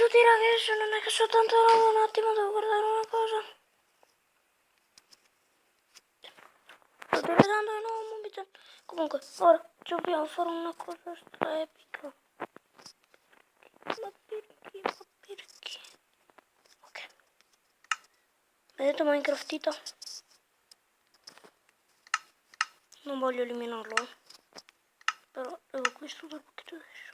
tutti ragazzi, non è che soltanto un attimo devo guardare una cosa. Sto vedendo il nuovo mobile. Comunque, ora dobbiamo fare una cosa stra epica. Ma perché? Ma perché? Ok. Vedete Minecraftita? Non voglio eliminarlo, però devo questo dal pacchetto adesso.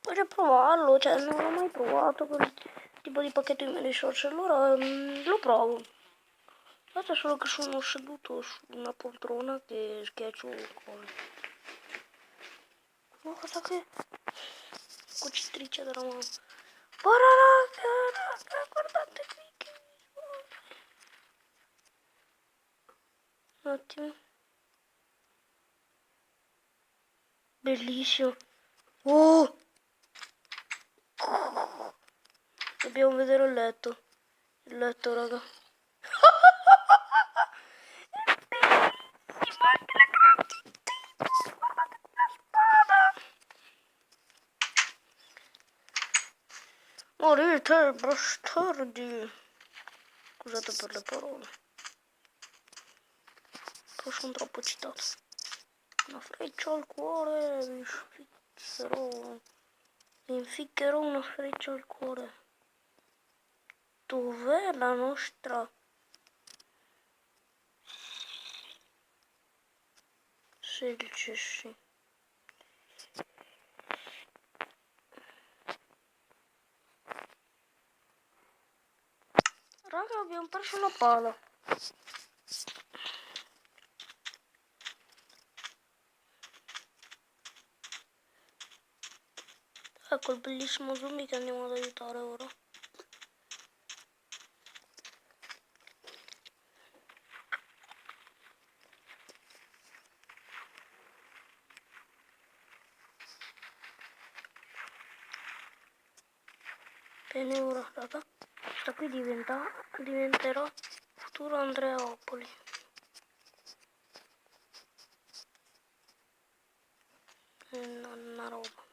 Voglio provarlo, cioè non l'ho mai provato quel tipo di pacchetto di risorse, allora lo provo. Guarda solo che sono seduto su una poltrona che schiaccio cose. Guarda che cucitrice della mano. Raga, guardate qui che visuale. Un attimo. Bellissimo. Oh! Dobbiamo vedere il letto. Il letto, raga. Bellissimo anche la gratitudine. Guardate quella spada. Morite, bastardi. Scusate per le parole. Però sono troppo citato. Una freccia al cuore. Vi inficcherò una freccia al cuore. Dov'è la nostra selcici? Raga, abbiamo perso una pala. Ecco il bellissimo zombie che andiamo ad aiutare ora. Bene, ora, raga, questa qui diventerà futuro Andreopoli. Una roba.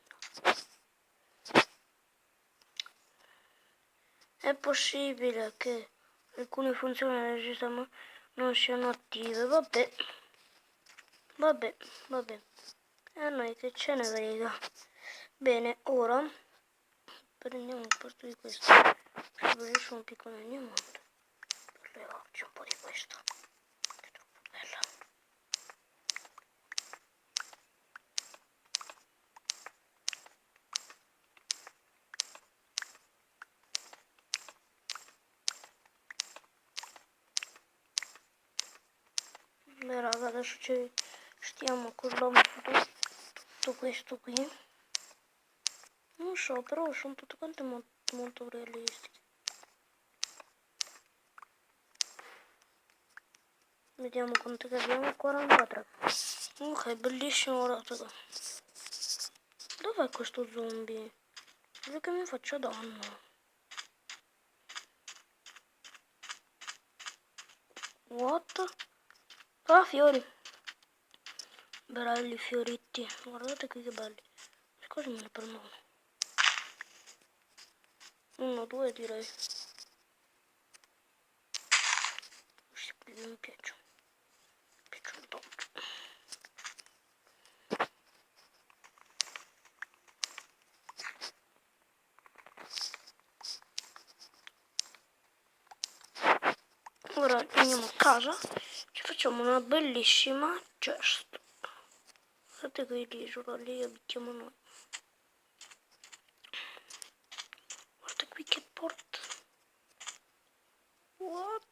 È possibile che alcune funzioni del sistema non siano attive. Vabbè. E a noi che ce ne frega. Bene, ora prendiamo il posto di questo. Ci un piccolo diamante per levarci un po' di questo. Che è troppo bella. Beh raga, adesso ci stiamo con l'uomo tutto questo qui. Non so, però sono tutte quante molto realistiche. Vediamo quanto che abbiamo, 43. Ok, bellissimo, raga. Dov'è questo zombie? Voglio che mi faccia danno. What? Ah, fiori. Belli fioritti. Guardate qui che belli. Cosa me ne prendono? 1, 2 direi. Questi qui mi piacciono. Mi piacciono tanto. Ora andiamo a casa. Ci facciamo una bellissima chest. Guardate qui l'isola, lì abitiamo noi. Guarda qui che porta. What?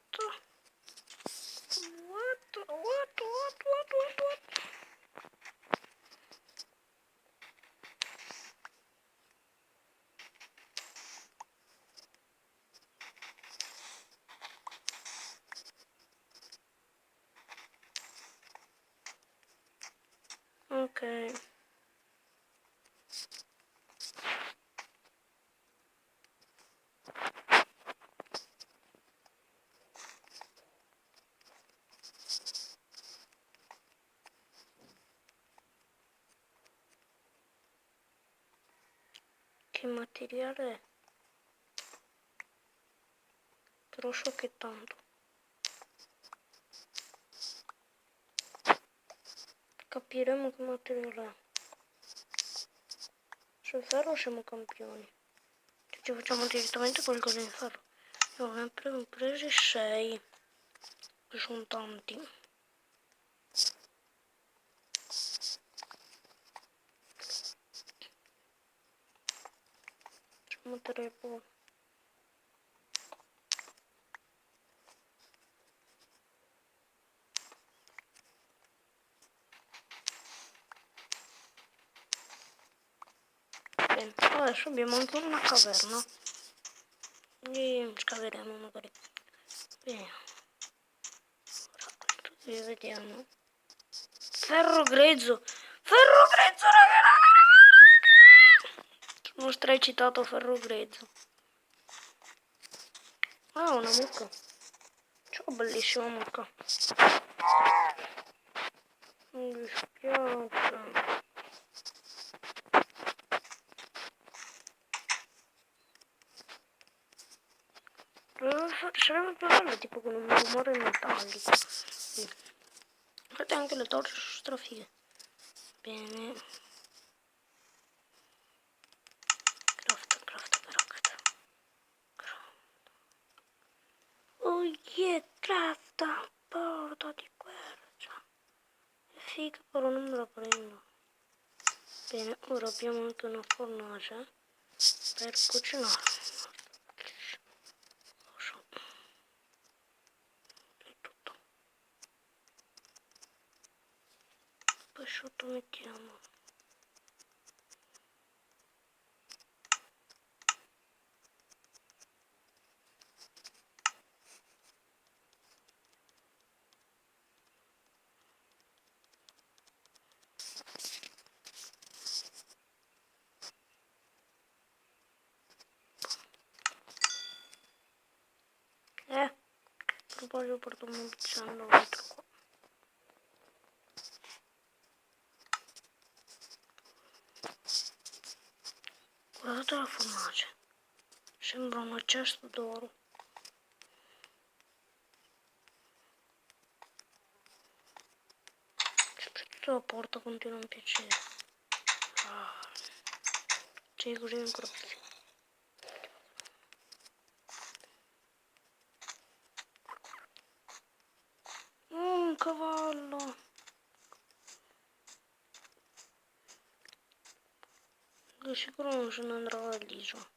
Ok. che materiale è. Però so che tanto. Capiremo che materiale è. Sul ferro siamo campioni. Ci facciamo direttamente qualcosa in ferro. Io ne ho presi 6. Che sono tanti. Facciamo 3 poi. Bene, adesso abbiamo ancora una caverna. E scaveremo magari. Bene. Ora vediamo. Ferro grezzo. Ferro grezzo, raga. Sono stracitato ferro grezzo. Ah, una mucca. Ciao, bellissima mucca. Mi dispiace. Sarebbe più bello tipo con un rumore metallico. Sì. Guardate anche le torce sono strafighe. Bene. Craft. Oh yeah, crafta. Porta di quercia. È figa, però non me la prendo. Bene, ora abbiamo anche una fornace per cucinare. Poi sotto mettiamo proprio porto un picciando vetro qua. Guardate la fornace, sembra una cesta d'oro. Soprattutto la porta continua a mi piacere. Sì, così ancora più. Un cavallo. Di sicuro non se ne andrà all'isola.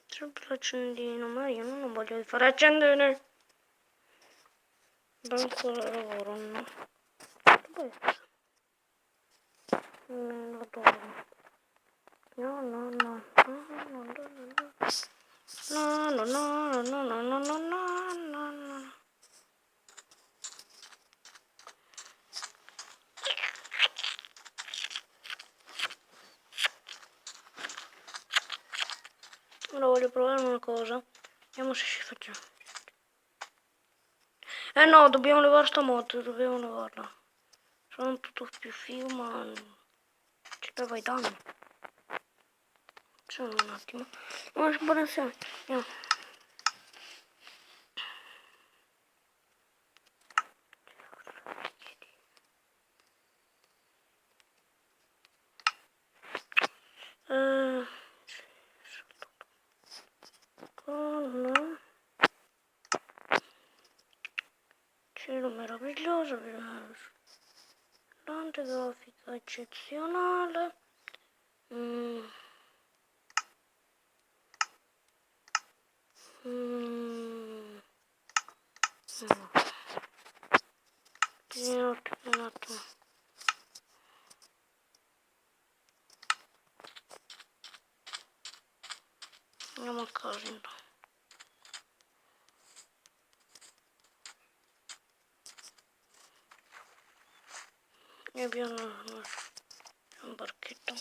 Sempre l'accendino, ma io non voglio fare accendere. Banco lavoro, no. Dove è? Non lo dormo. No. No. Ora voglio provare una cosa. Vediamo se ci facciamo. No, dobbiamo levare sta moto, dobbiamo levarla. Sono tutto più figo, ma ci leva i danni. Sono un attimo. Buonasera. Andiamo. Con cielo meraviglioso, tante grafica eccezionale. Un attimo. Andiamo a casa intanto. E via un barchetto.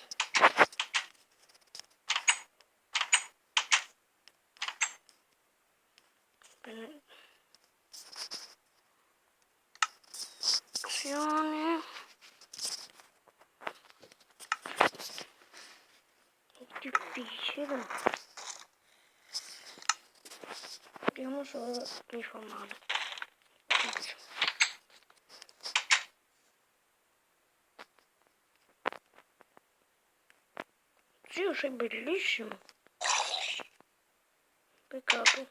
Bene. Azioni. Difficile. Vediamo se mi fa male. Zio, sei bellissimo. Peccato.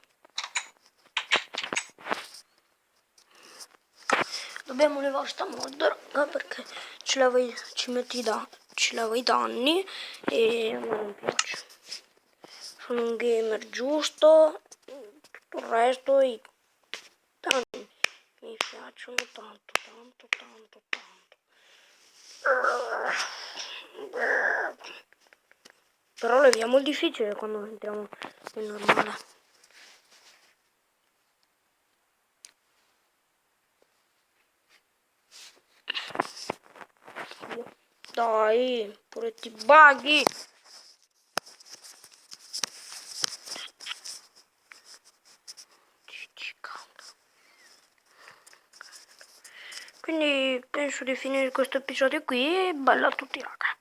Dobbiamo levare sta mod, raga, perché ci leva i danni e a me non piace. Sono un gamer giusto, tutto il resto i danni mi piacciono tanto, tanto, tanto, tanto. Però leviamo il difficile quando entriamo nel normale. Dai, pure ti buggy. Quindi penso di finire questo episodio qui e bella a tutti raga.